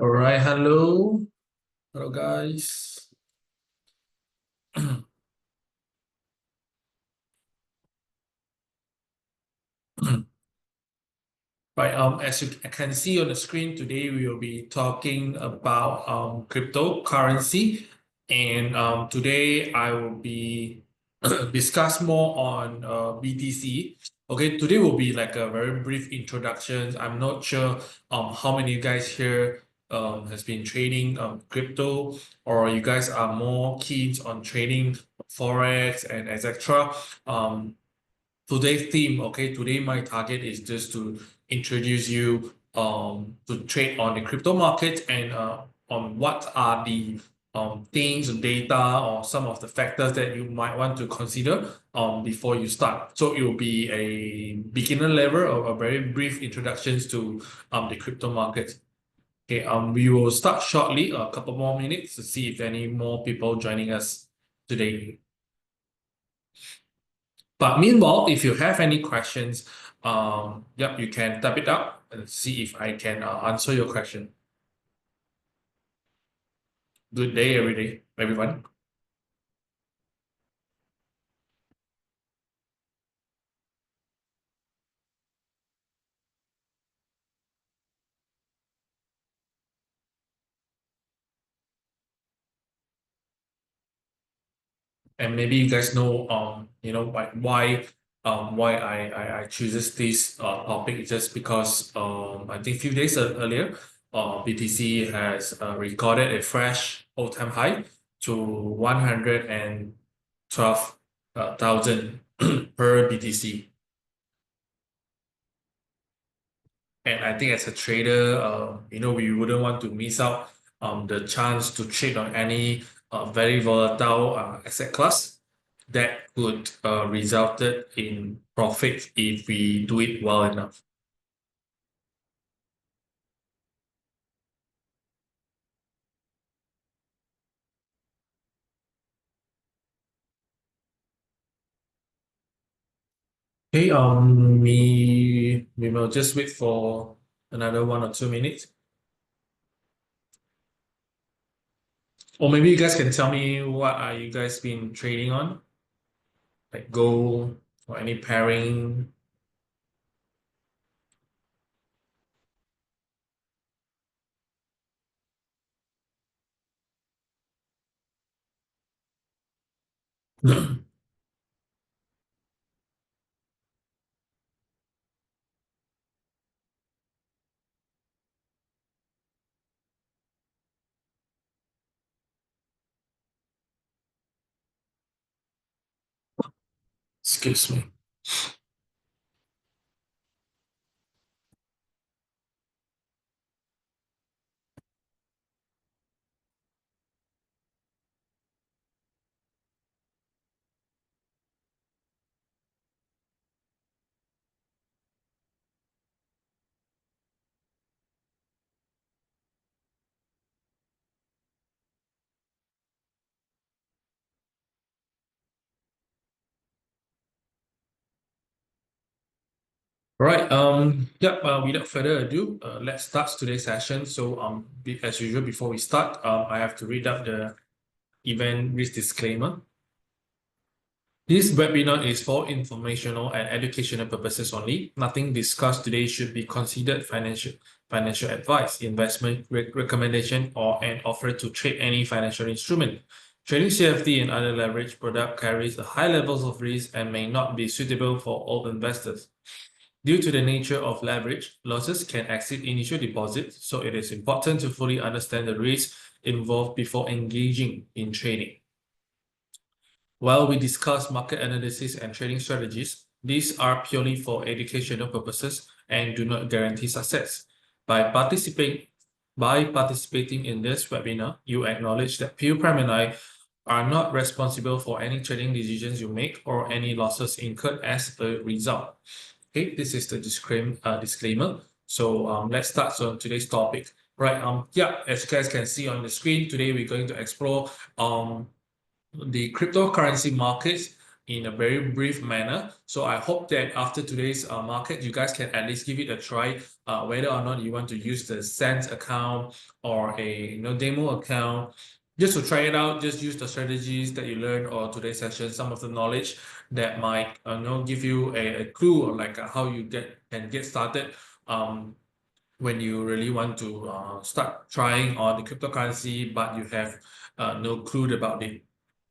All right, hello guys. Right, as you can see on the screen today, we will be talking about cryptocurrency, and today I will be discuss more on BTC. Okay, today will be like a very brief introduction. I'm not sure how many of you guys here has been trading crypto, or you guys are more keen on trading forex and etc. Um, Today's theme, okay, today my target is just to introduce you to trade on the crypto market and on what are the things, data, or some of the factors that you might want to consider before you start. So it will be a beginner level or a very brief introductions to the crypto market. Okay, we will start shortly, a couple more minutes to see if any more people joining us today. But meanwhile, if you have any questions, yep, you can type it up and see if I can answer your question. Good day, everyone. And maybe you guys know, why I chooses this topic is just because I think a few days earlier, BTC has recorded a fresh all-time high to 112,000 per BTC. And I think as a trader, we wouldn't want to miss out the chance to trade on any very volatile asset class that could resulted in profit if we do it well enough. Okay, we will just wait for another 1 or 2 minutes. Or maybe you guys can tell me what are you guys been trading on? Like gold or any pairing. Excuse me. Right. Yep. Without further ado, let's start today's session. So, as usual, before we start, I have to read out the event risk disclaimer. This webinar is for informational and educational purposes only. Nothing discussed today should be considered financial advice, investment recommendation, or an offer to trade any financial instrument. Trading CFD and other leverage product carries a high levels of risk and may not be suitable for all investors. Due to the nature of leverage, losses can exceed initial deposits, so it is important to fully understand the risks involved before engaging in trading. While we discuss market analysis and trading strategies, these are purely for educational purposes and do not guarantee success. By participating in this webinar, you acknowledge that Pure Prime and I are not responsible for any trading decisions you make or any losses incurred as a result. Okay, this is the disclaimer. So let's start on today's topic. Right. Yeah, as you guys can see on the screen, today we're going to explore the cryptocurrency markets in a very brief manner. So I hope that after today's market, you guys can at least give it a try, whether or not you want to use the Sense account or a demo account. Just to try it out, just use the strategies that you learned or today's session, some of the knowledge that might give you a clue on like how you can get started when you really want to start trying on the cryptocurrency, but you have no clue about it.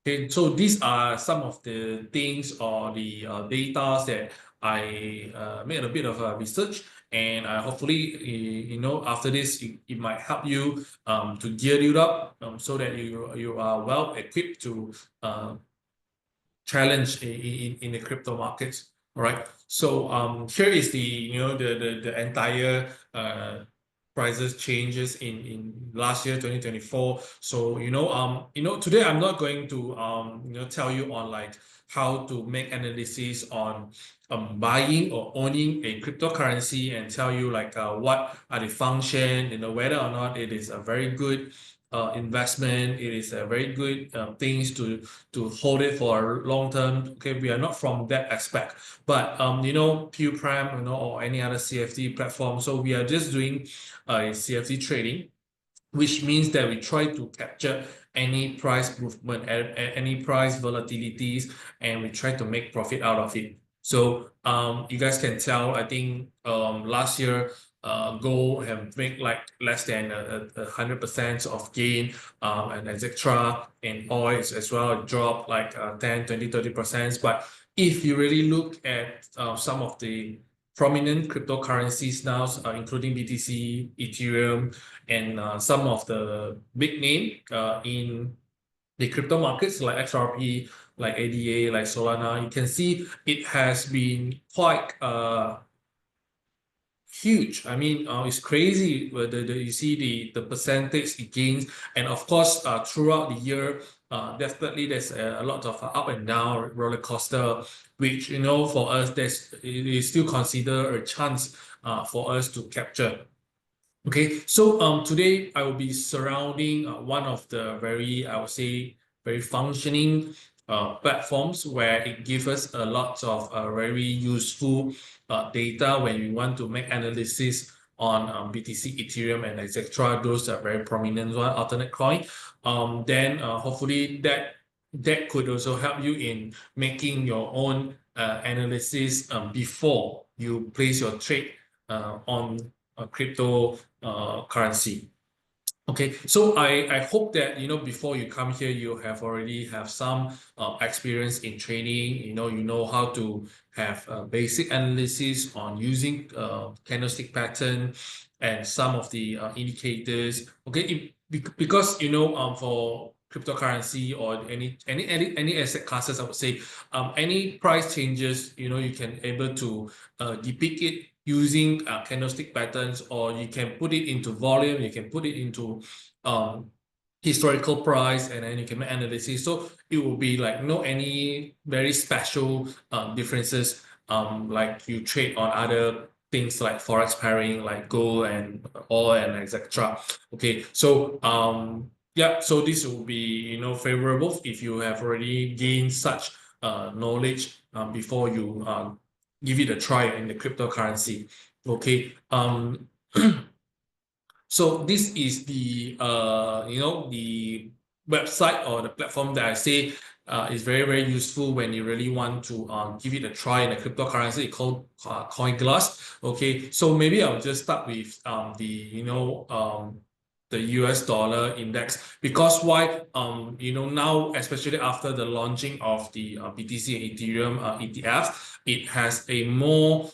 Okay, so these are some of the things or the data that I made a bit of research, and hopefully, after this, it might help you to gear you up so that you are well equipped to challenge in the crypto markets. All right. So here is the the entire prices changes in last year 2024. So today I'm not going to tell you on like how to make analysis on buying or owning a cryptocurrency and tell you like what are the function, whether or not it is a very good investment, it is a very good things to hold it for long term. Okay, we are not from that aspect, but Qprime, or any other CFD platform. So we are just doing CFD trading, which means that we try to capture any price movement, any price volatilities, and we try to make profit out of it. So you guys can tell, I think last year gold have made like less than 100% of gain, and etc. And oil as well dropped like 10, 20, 30%. But if you really look at some of the prominent cryptocurrencies now, including BTC, Ethereum, and some of the big name in the crypto markets like XRP, like ADA, like Solana, you can see it has been quite huge. I mean, it's crazy whether you see the percentage it gains, and of course, throughout the year, definitely there's a lot of up and down roller coaster, which for us, it is still considered a chance for us to capture. Okay, so today I will be surrounding one of the I would say, very functioning platforms where it gives us a lot of very useful data when we want to make analysis on BTC, Ethereum, and etc. Those are very prominent one, alternate coin. Then hopefully that could also help you in making your own analysis before you place your trade on a crypto currency. Okay, so I hope that before you come here, you have already have some experience in trading. You know how to have basic analysis on using candlestick pattern and some of the indicators. Okay, because for cryptocurrency or any asset classes, I would say any price changes, you can able to depict it using candlestick patterns, or you can put it into volume, you can put it into historical price, and then you can make analysis. So it will be like no any very special differences like you trade on other things like forex pairing, like gold and oil and etc. Okay, so yeah, so this will be favorable if you have already gained such knowledge before you give it a try in the cryptocurrency. Okay. So this is the the website or the platform that I say is very useful when you really want to give it a try in a cryptocurrency. It's called CoinGlass. Okay, so maybe I'll just start with the US dollar index, because why now, especially after the launching of the BTC and Ethereum ETFs, it has a more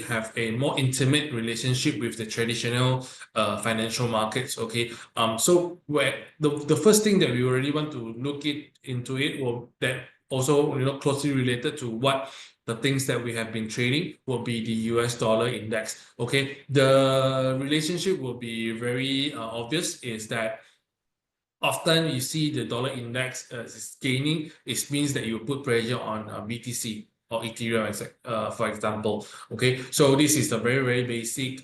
have a more intimate relationship with the traditional financial markets. Okay, so where the first thing that we really want to look into it, will that also closely related to what the things that we have been trading, will be the US dollar index. Okay, the relationship will be very obvious, is that often you see the dollar index is gaining, it means that you put pressure on BTC or Ethereum, for example. Okay, so this is a very basic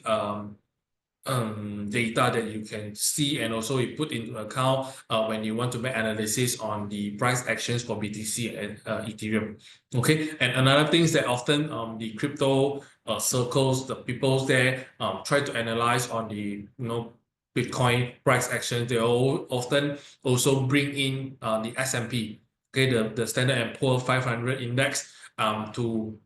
data that you can see, and also you put into account when you want to make analysis on the price actions for BTC and Ethereum. Okay, and another thing is that often the crypto circles, the people there try to analyze on the Bitcoin price action. They all often also bring in the S&P, okay, the Standard and Poor 500 index to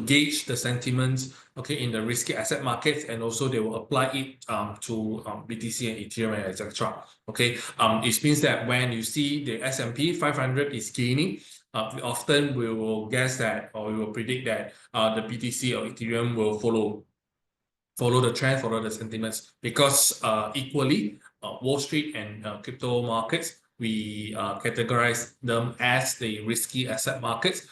gauge the sentiments, okay, in the risky asset markets, and also they will apply it to BTC and Ethereum, etc. Okay, it means that when you see the S&P 500 is gaining, often we will guess that, or we will predict that the BTC or Ethereum will follow the trend, follow the sentiments, because equally Wall Street and crypto markets, we categorize them as the risky asset markets.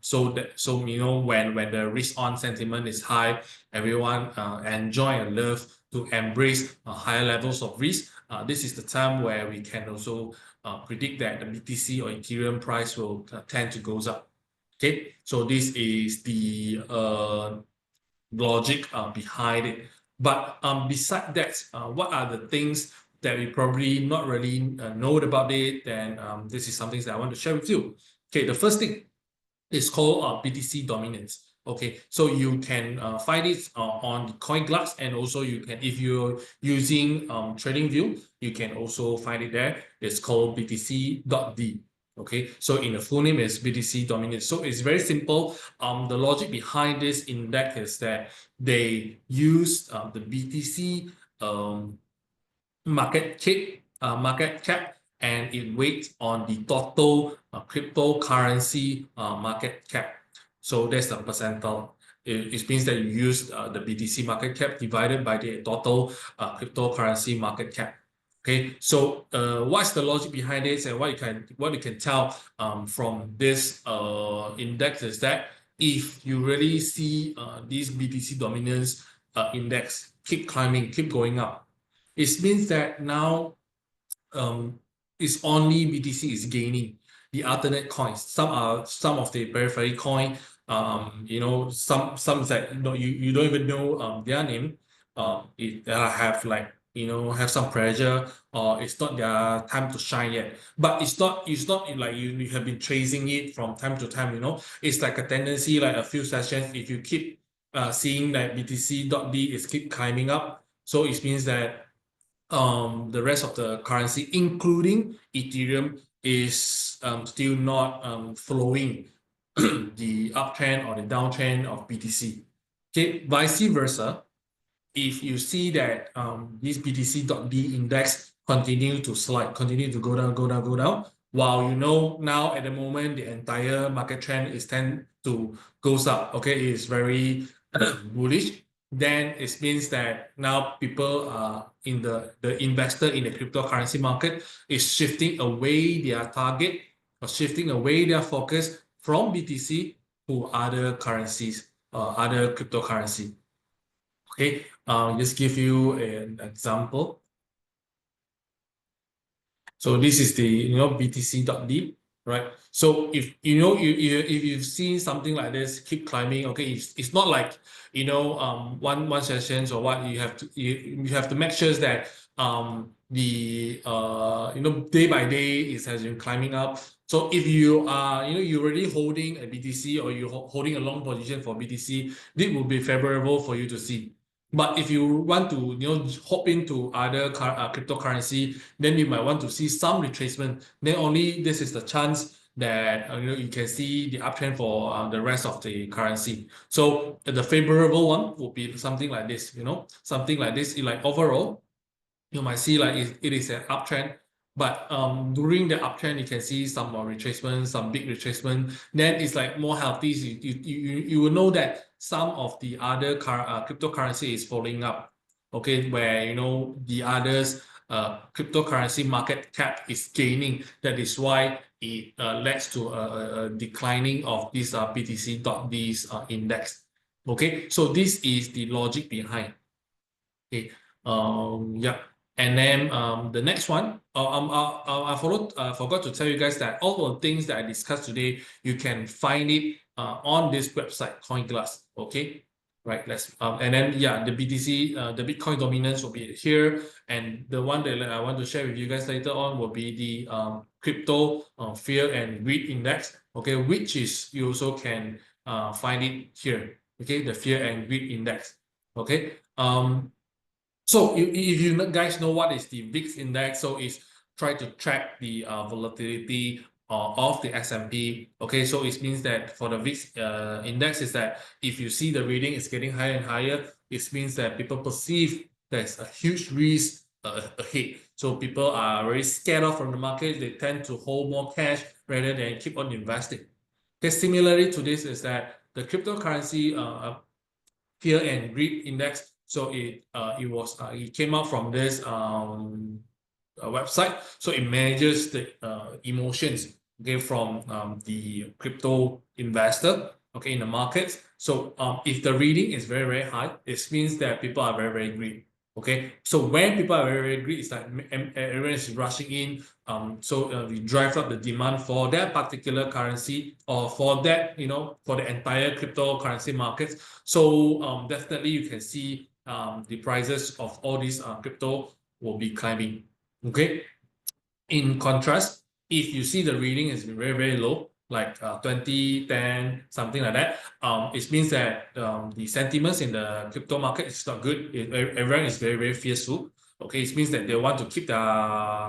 So when the risk on sentiment is high, everyone enjoy and love to embrace higher levels of risk. This is the time where we can also predict that the BTC or Ethereum price will tend to goes up. Okay, so this is the logic behind it. But beside that, what are the things that we probably not really know about it? Then this is something that I want to share with you. Okay, the first thing is called BTC dominance. Okay, so you can find it on CoinGlass, and also you can, if you're using TradingView, you can also find it there. It's called BTC.D. Okay, so in the full name is BTC dominance. So it's very simple. The logic behind this index is that they use the BTC market cap, and it weighs on the total cryptocurrency market cap. So that's the percentile. It means that you use the BTC market cap divided by the total cryptocurrency market cap. Okay, so what's the logic behind this, and what you can tell from this index is that if you really see this BTC dominance index keep climbing, keep going up, it means that now it's only BTC is gaining. The alternate coins, some of the periphery coin, some that you don't even know their name. It have like have some pressure, or it's not their time to shine yet. But it's not like you have been tracing it from time to time. It's like a tendency, like a few sessions. If you keep seeing that BTC.D is keep climbing up, so it means that the rest of the currency, including Ethereum, is still not following the uptrend or the downtrend of BTC. Okay, vice versa, if you see that this BTC.D index continue to slide, continue to go down, while now at the moment the entire market trend is tend to goes up. Okay, it is very bullish. Then it means that now people are in the investor in the cryptocurrency market is shifting away their target, or shifting away their focus from BTC to other currencies, other cryptocurrency. Okay, just give you an example. So this is the BTC.D, right? So if if you've seen something like this keep climbing, okay, it's not like one sessions or what. You have to make sure that the day by day it has been climbing up. So if you are you're already holding a BTC, or you're holding a long position for BTC, this will be favorable for you to see. But if you want to hop into other cryptocurrency, then you might want to see some retracement. Then only this is the chance that you can see the uptrend for the rest of the currency. So the favorable one would be something like this. Something like this. Like overall, you might see like it is an uptrend, but during the uptrend you can see some more retracement, some big retracement. Then it's like more healthy. You will know that some of the other cryptocurrency is following up. Okay, where the others cryptocurrency market cap is gaining. That is why it leads to a declining of this BTC.D's index. Okay, so this is the logic behind. Okay, yeah. And then the next one, I forgot to tell you guys that all the things that I discussed today, you can find it on this website, CoinGlass. Okay, right? Let's and then yeah, the BTC, the Bitcoin dominance will be here, and the one that I want to share with you guys later on will be the crypto fear and greed index. Okay, which is you also can find it here. Okay, the fear and greed index. Okay, so if you guys know what is the VIX index, so it's try to track the volatility of the S&P. Okay, so it means that for the VIX index is that if you see the reading is getting higher and higher, it means that people perceive there's a huge risk ahead. So people are very scared off from the market. They tend to hold more cash rather than keep on investing. Okay, similarly to this is that the cryptocurrency fear and greed index. So it came out from this website. So it manages the emotions, okay, from the crypto investor, okay, in the markets. So if the reading is very, very high, it means that people are very, very greedy. Okay, so when people are very, very greedy, it's like everyone is rushing in. So we drive up the demand for that particular currency or for that, for the entire cryptocurrency markets. So definitely you can see the prices of all these crypto will be climbing. Okay. In contrast, if you see the reading is very, very low, like 20, 10, something like that, it means that the sentiments in the crypto market is not good. Everyone is very, very fearful. Okay, it means that they want to keep their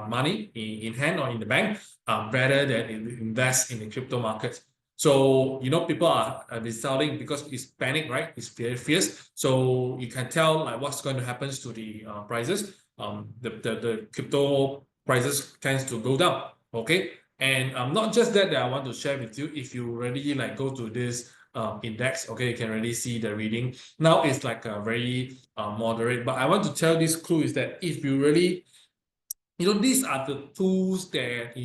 money in hand or in the bank rather than invest in the crypto market. So, people are been selling because it's panic, right? It's very fierce. So you can tell like what's going to happen to the prices. The crypto prices tends to go down. Okay, and not just that I want to share with you. If you really like go to this index, okay, you can really see the reading. Now it's like a very moderate, but I want to tell this clue is that if you really these are the tools that,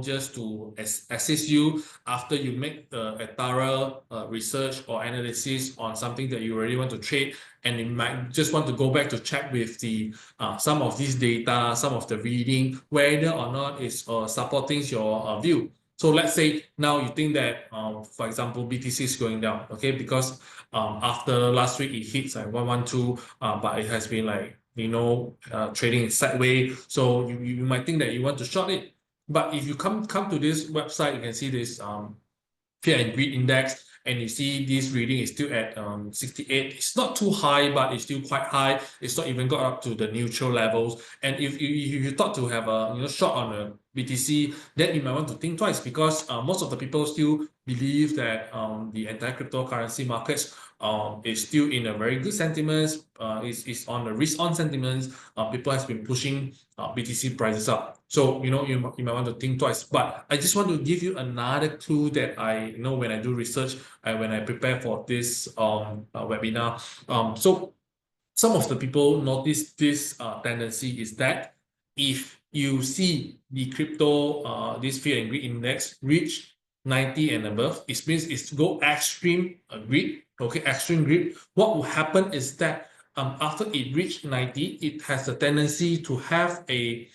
just to assist you after you make a thorough research or analysis on something that you really want to trade, and you might just want to go back to check with the some of these data, some of the reading, whether or not it's supporting your view. So let's say now you think that, for example, BTC is going down, okay, because after last week it hits like 112, but it has been like trading sideways. So you might think that you want to short it. But if you come to this website, you can see this fear and greed index, and you see this reading is still at 68. It's not too high, but it's still quite high. It's not even got up to the neutral levels. And if you thought to have a short on a BTC, then you might want to think twice, because most of the people still believe that the entire cryptocurrency markets is still in a very good sentiments. Is on the risk on sentiments. People has been pushing BTC prices up. So you might want to think twice. But I just want to give you another clue that I know when I do research and when I prepare for this webinar. So some of the people notice this tendency is that if you see the crypto this fear and greed index reach 90 and above, it means it's go extreme greed. Okay, extreme greed. What will happen is that after it reached 90, it has a tendency to have a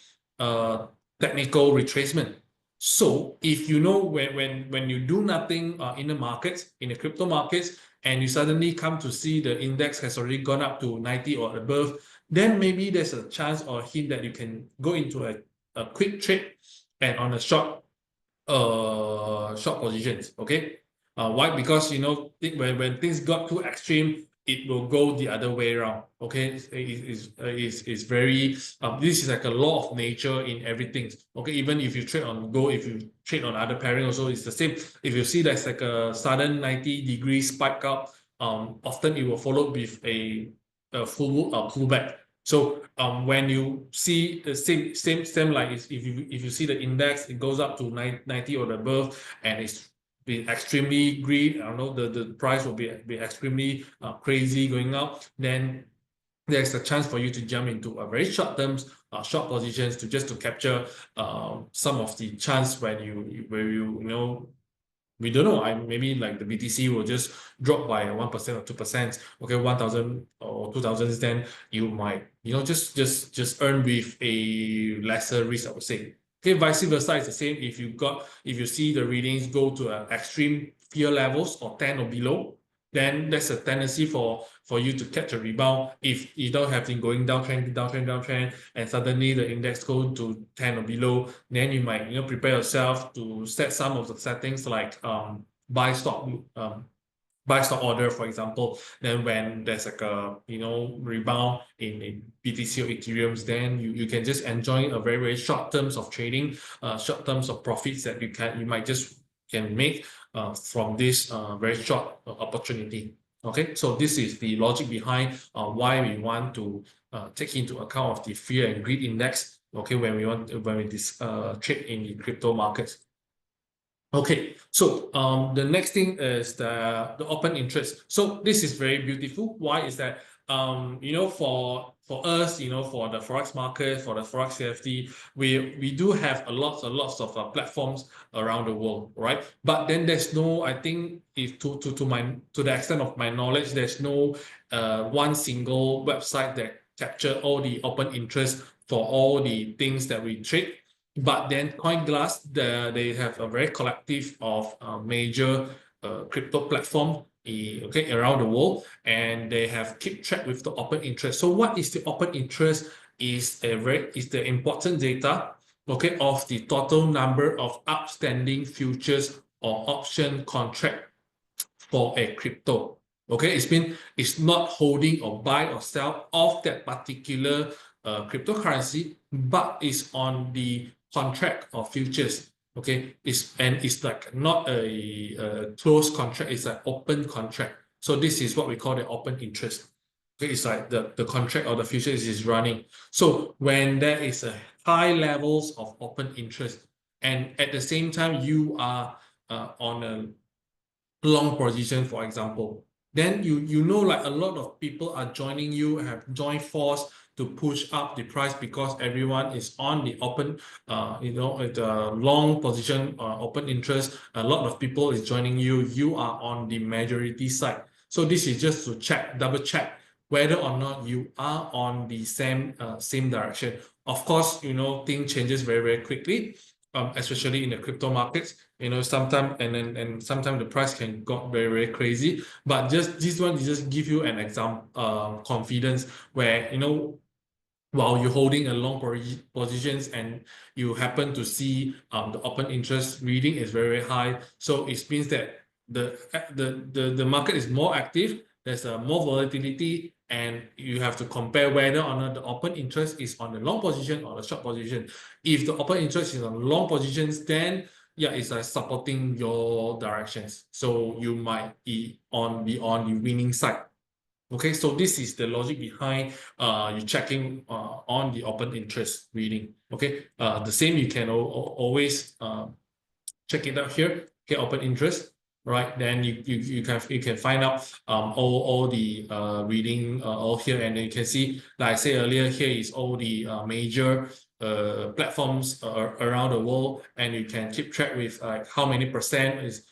technical retracement. So if you know when you do nothing in the markets, in the crypto markets, and you suddenly come to see the index has already gone up to 90 or above, then maybe there's a chance or a hint that you can go into a quick trade and on a short positions. Okay, why? Because when things got too extreme, it will go the other way around. Okay, it's very this is like a law of nature in everything. Okay, even if you trade on gold, if you trade on other pairing also, it's the same. If you see that's like a sudden 90-degree spike up, often it will follow with a full pullback. So when you see the same like if you see the index, it goes up to 90 or above, and it's be extremely greed. I don't know, the price will be extremely crazy going up. Then there's a chance for you to jump into a very short terms, short positions to just to capture some of the chance when we don't know. Maybe like the BTC will just drop by 1% or 2%. Okay, 1,000 or 2,000, then you might just earn with a lesser risk, I would say. Okay, vice versa is the same. If you see the readings go to extreme fear levels or 10 or below, then there's a tendency for you to catch a rebound if you don't have been going downtrend, and suddenly the index go to 10 or below. Then you might prepare yourself to set some of the settings like buy stop order, for example. Then when there's like a rebound in BTC or Ethereum, then you can just enjoy a very, very short terms of trading, short terms of profits that you might just can make from this very short opportunity. Okay, so this is the logic behind why we want to take into account of the fear and greed index. Okay, when we trade in the crypto markets. Okay, so the next thing is the open interest. So this is very beautiful. Why is that? For us, for the forex market, for the forex CFD, we do have a lots of platforms around the world, right? But then there's no, I think, if to the extent of my knowledge, there's no one single website that capture all the open interest for all the things that we trade. But then CoinGlass, they have a very collective of major crypto platform around the world, and they have keep track with the open interest. So what is the open interest? Is the important data of the total number of outstanding futures or option contract for a crypto. Okay, it's not holding or buy or sell of that particular cryptocurrency, but it's on the contract or futures. Okay, it's like not a closed contract, it's an open contract. So this is what we call the open interest. Okay, it's like the contract or the futures is running. So when there is a high levels of open interest, and at the same time you are on a long position, for example, then like a lot of people are joining you, have joined force to push up the price because everyone is on the open, the long position, open interest. A lot of people is joining you. You are on the majority side. So this is just to double check whether or not you are on the same direction. Of course, things changes very, very quickly, especially in the crypto markets. Sometimes sometimes the price can go very, very crazy. But just this one just give you an example, confidence where while you're holding a long positions and you happen to see the open interest reading is very, very high. So it means that the market is more active, there's more volatility, and you have to compare whether or not the open interest is on the long position or the short position. If the open interest is on long positions, then yeah, it's like supporting your directions. So you might be on the winning side. Okay, so this is the logic behind you checking on the open interest reading. Okay, the same you can always check it out here. Okay, open interest, right? Then you can find out all the reading all here, and then you can see, like I said earlier, here is all the major platforms around the world, and you can keep track with like how many percent is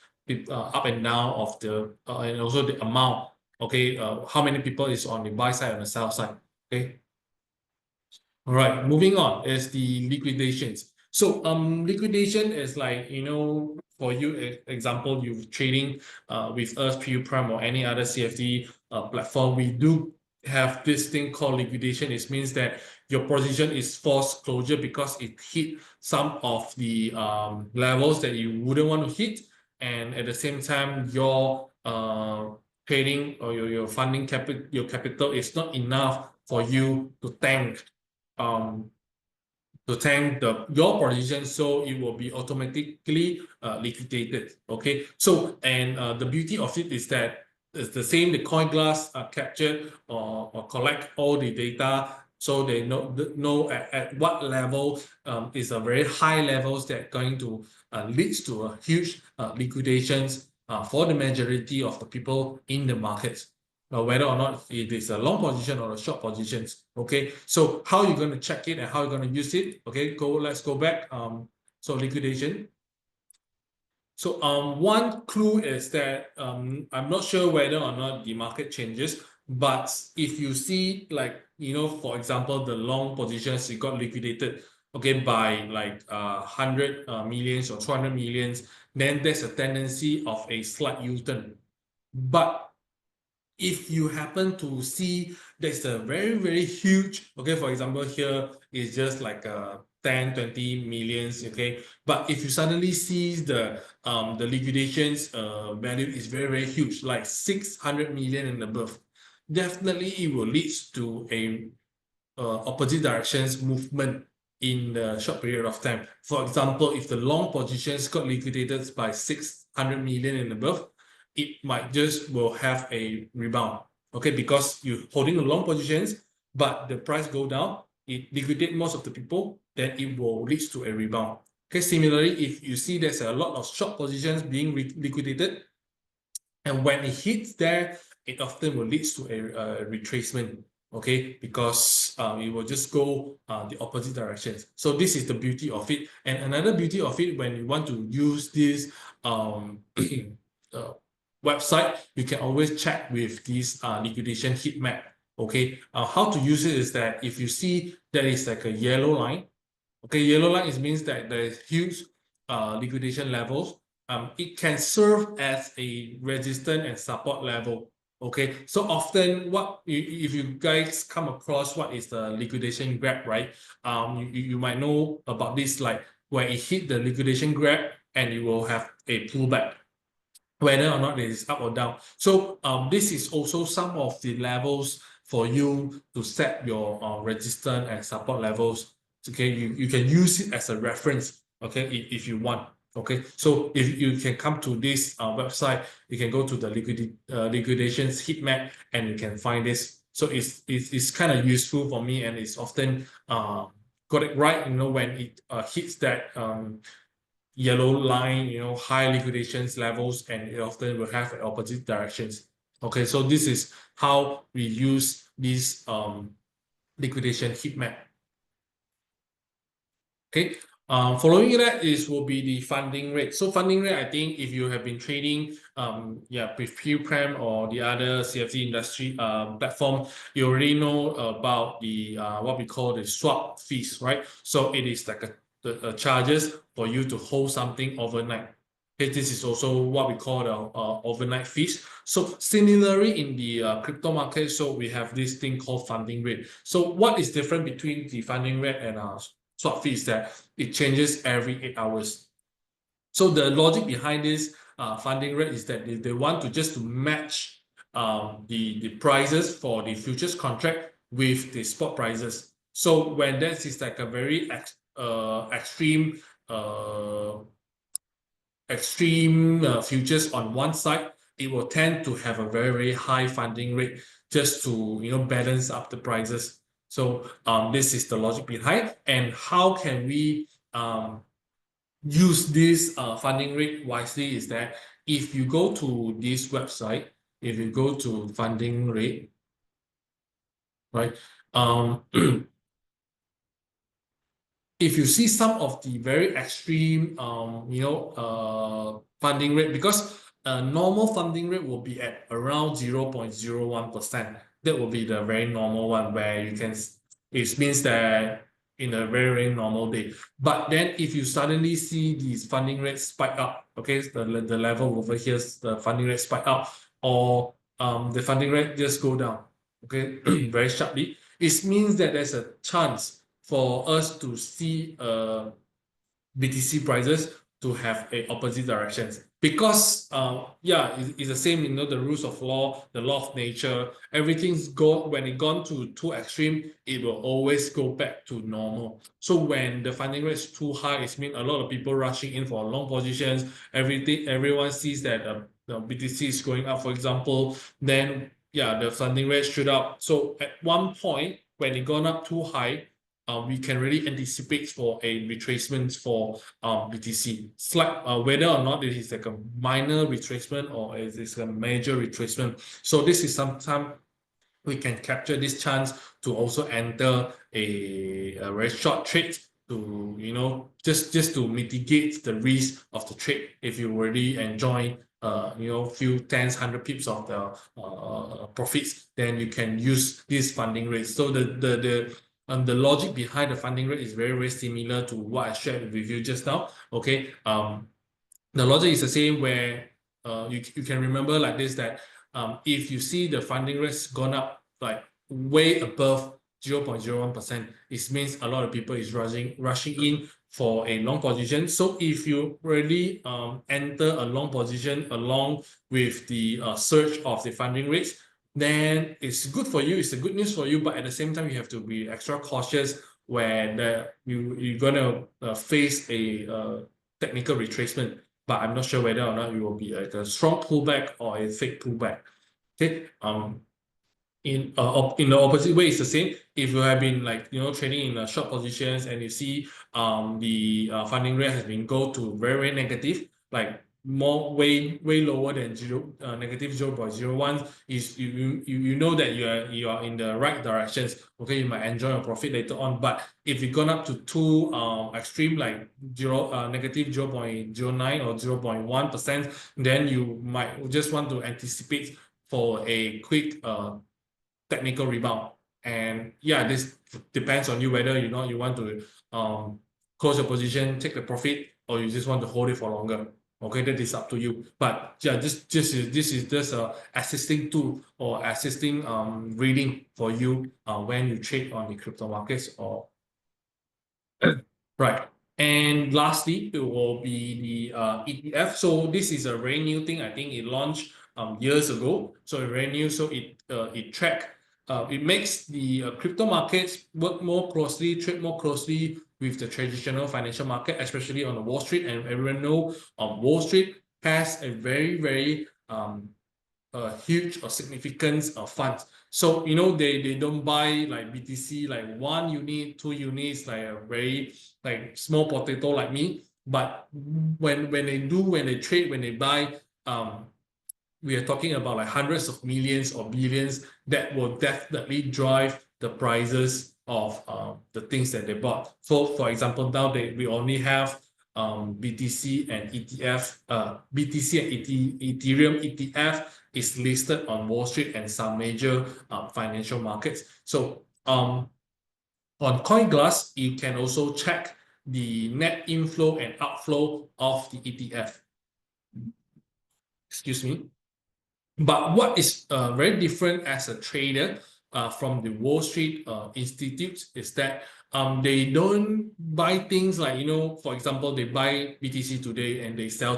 up and down of the and also the amount. Okay, how many people is on the buy side and the sell side. Okay. All right, moving on is the liquidations. So liquidation is like, for you, example, you're trading with us, PU Prime or any other CFD platform, we do have this thing called liquidation. It means that your position is forced closure because it hit some of the levels that you wouldn't want to hit, and at the same time your trading or your funding capital is not enough for you to tank your position, so it will be automatically liquidated. Okay, so and the beauty of it is that it's the same. The CoinGlass captured or collect all the data, so they know at what level is a very high levels that going to leads to a huge liquidations for the majority of the people in the markets, whether or not it is a long position or a short positions. Okay, so how you're going to check it and how you're going to use it. Okay, let's go back. So liquidation. So one clue is that I'm not sure whether or not the market changes, but if you see, like, for example, the long positions, it got liquidated, okay, by like 100 millions or 200 millions, then there's a tendency of a slight U-turn. But if you happen to see there's a very, very huge, okay, for example, here is just like 10, 20 millions, okay, but if you suddenly see the liquidations value is very, very huge, like 600 million and above, definitely it will lead to a opposite directions movement in the short period of time. For example, if the long positions got liquidated by 600 million and above, it might just will have a rebound. Okay, because you're holding the long positions, but the price go down, it liquidate most of the people, then it will lead to a rebound. Okay, similarly, if you see there's a lot of short positions being liquidated, and when it hits there, it often will lead to a retracement, okay, because it will just go the opposite directions. So this is the beauty of it. And another beauty of it, when you want to use this website, you can always check with this liquidation heat map. Okay, how to use it is that if you see there is like a yellow line, okay, yellow line means that there is huge liquidation levels. It can serve as a resistance and support level. Okay, so often what if you guys come across what is the liquidation grab, right? You might know about this, like where it hit the liquidation grab and you will have a pullback, whether or not it is up or down. So this is also some of the levels for you to set your resistance and support levels. Okay, you can use it as a reference, okay, if you want. Okay, so if you can come to this website, you can go to the liquidations heat map and you can find this. So it's kind of useful for me, and it's often got it right, when it hits that yellow line, high liquidations levels, and it often will have opposite directions. Okay, so this is how we use this liquidation heat map. Okay, following that will be the funding rate. So funding rate, I think if you have been trading, with Prem or the other CFD industry platform, you already know about the what we call the swap fees, right? So it is like a charges for you to hold something overnight. Okay, this is also what we call the overnight fees. So similarly in the crypto market, so we have this thing called funding rate. So what is different between the funding rate and swap fee is that it changes every 8 hours. So the logic behind this funding rate is that they want to just to match the prices for the futures contract with the spot prices. So when that is like a very extreme futures on one side, it will tend to have a very, very high funding rate just to balance up the prices. So this is the logic behind, and how can we use this funding rate wisely is that if you go to this website, if you go to funding rate, right, if you see some of the very extreme, funding rate, because a normal funding rate will be at around 0.01%. That will be the very normal one where you can, it means that in a very, very normal day. But then if you suddenly see these funding rates spike up, okay, the level over here, the funding rate spike up, or the funding rate just go down, okay, very sharply, it means that there's a chance for us to see BTC prices to have a opposite directions, because it's the same, the rules of law, the law of nature, everything's when it gone to too extreme, it will always go back to normal. So when the funding rate is too high, it means a lot of people rushing in for long positions, everyone sees that the BTC is going up, for example, then the funding rate shoot up. So at one point when it gone up too high, we can really anticipate for a retracement for BTC. Whether or not it is like a minor retracement or it is a major retracement. So this is sometimes we can capture this chance to also enter a very short trade to just to mitigate the risk of the trade. If you already enjoy few tens, 100 pips of the profits, then you can use this funding rate. So the logic behind the funding rate is very, very similar to what I shared with you just now. Okay, the logic is the same, where you can remember like this, that if you see the funding rate's gone up like way above 0.01%, it means a lot of people is rushing in for a long position. So if you really enter a long position along with the surge of the funding rates, then it's good for you. It's a good news for you, but at the same time, you have to be extra cautious when you're gonna face a technical retracement. But I'm not sure whether or not it will be like a strong pullback or a fake pullback. Okay. In the opposite way, it's the same. If you have been like trading in short positions and you see the funding rate has been go to very negative, like way lower than negative 0.01, is you know that you are in the right directions. Okay, you might enjoy your profit later on. But if you've gone up to too extreme, like negative 0.09 or 0.1%, then you might just want to anticipate for a quick technical rebound. And yeah, this depends on you whether you want to close your position, take the profit, or you just want to hold it for longer. Okay, that is up to you. But yeah, this is just a assisting tool or assisting reading for you when you trade on the crypto markets or right. And lastly, it will be the ETF. So this is a very new thing. I think it launched years ago. So it's very new. So it makes the crypto markets work more closely, trade more closely with the traditional financial market, especially on the Wall Street. And everyone know Wall Street has a very huge or significance of funds. So they don't buy like BTC like 1 unit, 2 units, like a very like small potato like me. But when they trade, when they buy, we are talking about like hundreds of millions or billions that will definitely drive the prices of the things that they bought. So for example, now we only have BTC and ETF, BTC and Ethereum ETF is listed on Wall Street and some major financial markets. So on CoinGlass, you can also check the net inflow and outflow of the ETF. Excuse me. But what is very different as a trader from the Wall Street institutes is that they don't buy things like, for example, they buy BTC today and they sell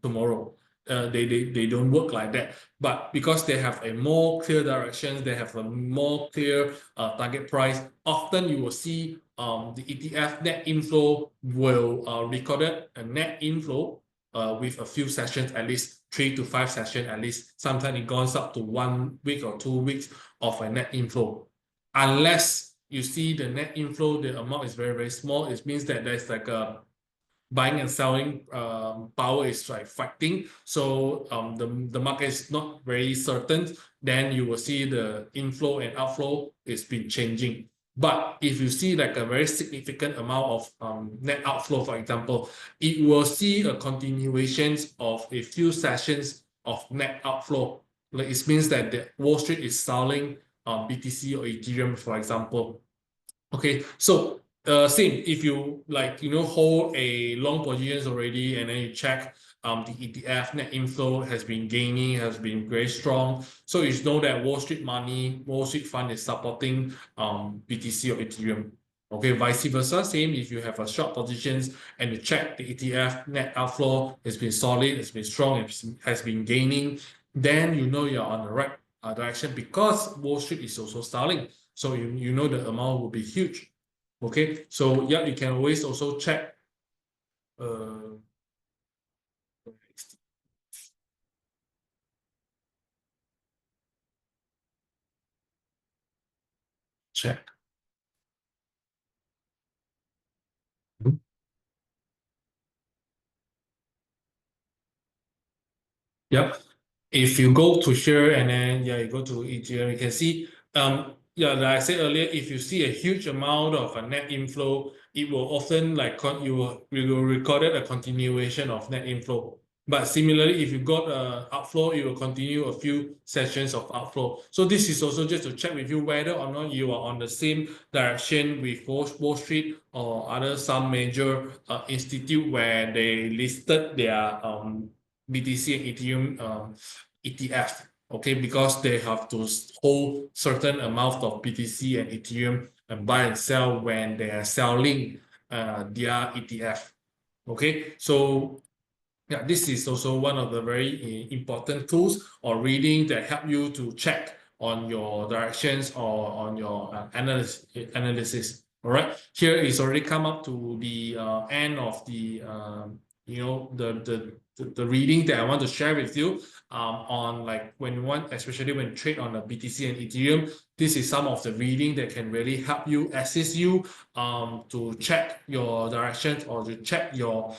tomorrow. They don't work like that. But because they have a more clear directions, they have a more clear target price, often you will see the ETF net inflow will recorded a net inflow with a few sessions, at least 3 to 5 sessions, at least. Sometimes it goes up to 1 week or 2 weeks of a net inflow. Unless you see the net inflow, the amount is very small, it means that there's like a buying and selling power is like fighting. So the market is not very certain. Then you will see the inflow and outflow is been changing. But if you see like a very significant amount of net outflow, for example, it will see a continuation of a few sessions of net outflow. Like it means that the Wall Street is selling BTC or Ethereum, for example. Okay, so same if you like hold a long positions already and then you check the ETF net inflow has been gaining, has been very strong. So you know that Wall Street money, Wall Street fund is supporting BTC or Ethereum. Okay, vice versa, same if you have a short positions and you check the ETF net outflow, it's been solid, it's been strong, it has been gaining, then you know you're on the right direction because Wall Street is also selling. So you know the amount will be huge. Okay, so yeah, you can always also check check. Yep. If you go to here and then you go to ETFs, you can see like I said earlier, if you see a huge amount of a net inflow, it will often like you will record a continuation of net inflow. But similarly, if you got outflow, it will continue a few sessions of outflow. So this is also just to check with you whether or not you are on the same direction with Wall Street or some major institute where they listed their BTC and Ethereum ETF. okay, because they have to hold certain amount of BTC and Ethereum and buy and sell when they are selling their ETF. Okay, so yeah, this is also one of the very important tools or reading that help you to check on your directions or on your analysis. All right, here is already come up to the end of the the reading that I want to share with you on like when you want, especially when you trade on the BTC and Ethereum. This is some of the reading that can really help you, assist you to check your directions or to check your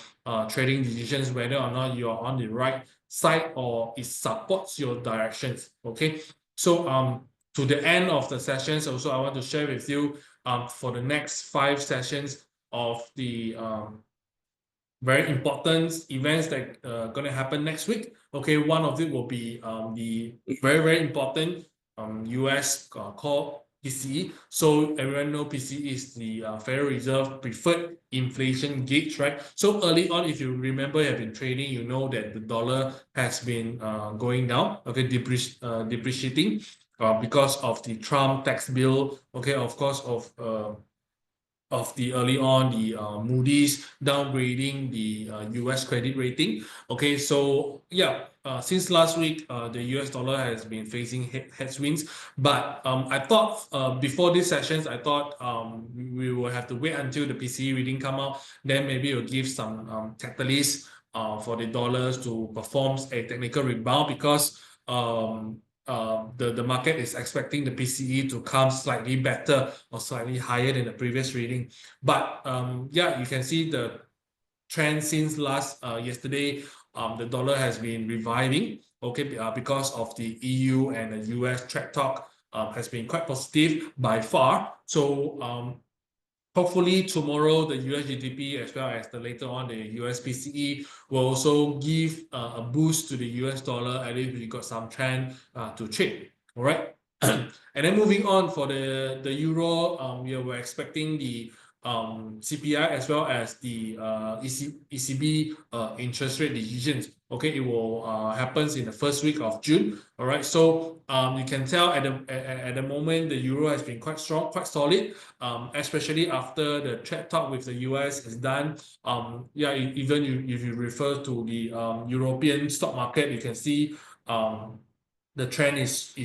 trading decisions, whether or not you're on the right side or it supports your directions. Okay, so to the end of the sessions, also I want to share with you for the next 5 sessions of the very important events that going to happen next week. Okay, one of it will be the very important US called PCE. So everyone know PCE is the Federal Reserve preferred inflation gauge, right? So early on, if you remember, you have been trading, you know that the dollar has been going down, okay, depreciating because of the Trump tax bill, okay, of course, of the early on the Moody's downgrading the US credit rating. Okay, so yeah, since last week, the US dollar has been facing headwinds. But I thought before these sessions, I thought we will have to wait until the PCE reading come out. Then maybe it'll give some catalyst for the dollars to perform a technical rebound because the market is expecting the PCE to come slightly better or slightly higher than the previous reading. But yeah, you can see the trend since last yesterday. The dollar has been reviving, okay, because of the EU and the US trade talk has been quite positive by far. So hopefully tomorrow the US GDP as well as the later on the US PCE will also give a boost to the US dollar. At least we got some trend to trade. All right. And then moving on for the euro, we were expecting the CPI as well as the ECB interest rate decisions. Okay, it will happens in the first week of June. All right, so you can tell at the moment the euro has been quite strong, quite solid, especially after the trade talk with the US is done. Yeah, even if you refer to the European stock market, you can see the trend is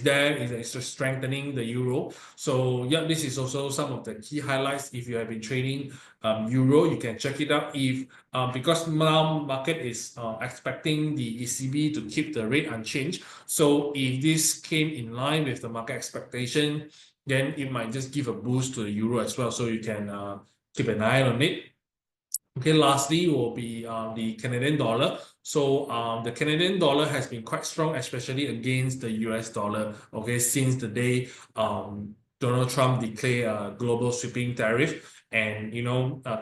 there, is strengthening the euro. So yeah, this is also some of the key highlights. If you have been trading euro, you can check it out. If because now market is expecting the ECB to keep the rate unchanged. So if this came in line with the market expectation, then it might just give a boost to the euro as well. So you can keep an eye on it. Okay, lastly will be the Canadian dollar. So the Canadian dollar has been quite strong, especially against the US dollar. Okay, since the day Donald Trump declared a global sweeping tariff, and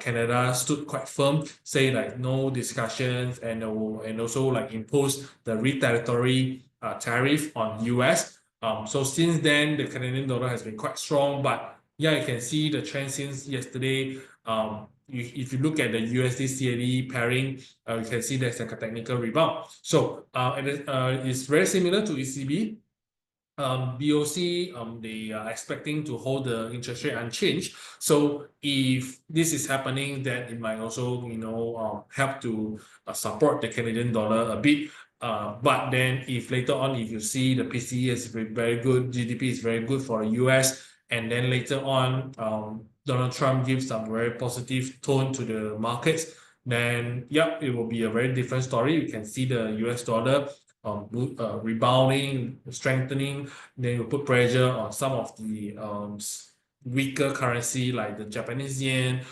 Canada stood quite firm, say like no discussions, and also like impose the retaliatory tariff on US. So since then, the Canadian dollar has been quite strong, but yeah, you can see the trend since yesterday. If you look at the USD CAD pairing, you can see there's like a technical rebound. So it's very similar to ECB. BOC, they are expecting to hold the interest rate unchanged. So if this is happening, then it might also, help to support the Canadian dollar a bit. But then if later on, if you see the PCE is very good, GDP is very good for the US, and then later on, Donald Trump gives some very positive tone to the markets, then yeah, it will be a very different story. You can see the US dollar rebounding, strengthening, then you put pressure on some of the weaker currency like the Japanese yen,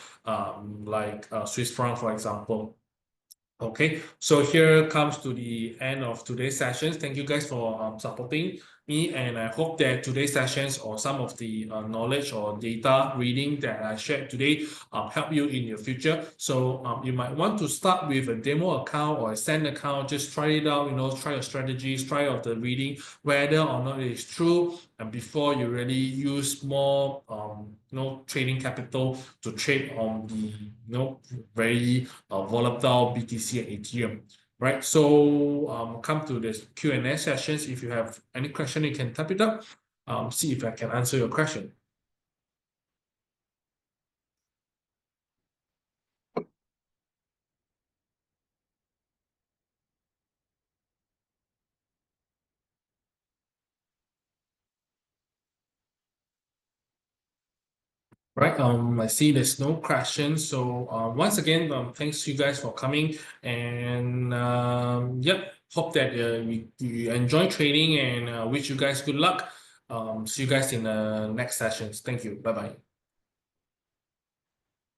like Swiss franc, for example. Okay, so here comes to the end of today's sessions. Thank you guys for supporting me, and I hope that today's sessions or some of the knowledge or data reading that I shared today help you in your future. So you might want to start with a demo account or a send account. Just try it out, try your strategies, try out the reading, whether or not it is true, and before you really use more trading capital to trade on the very volatile BTC and Ethereum. Right, so come to this Q&A sessions. If you have any question, you can type it up. See if I can answer your question. Right, I see there's no questions. So once again, thanks you guys for coming, and yep, hope that you enjoy trading, and wish you guys good luck. See you guys in the next sessions. Thank you. Bye bye.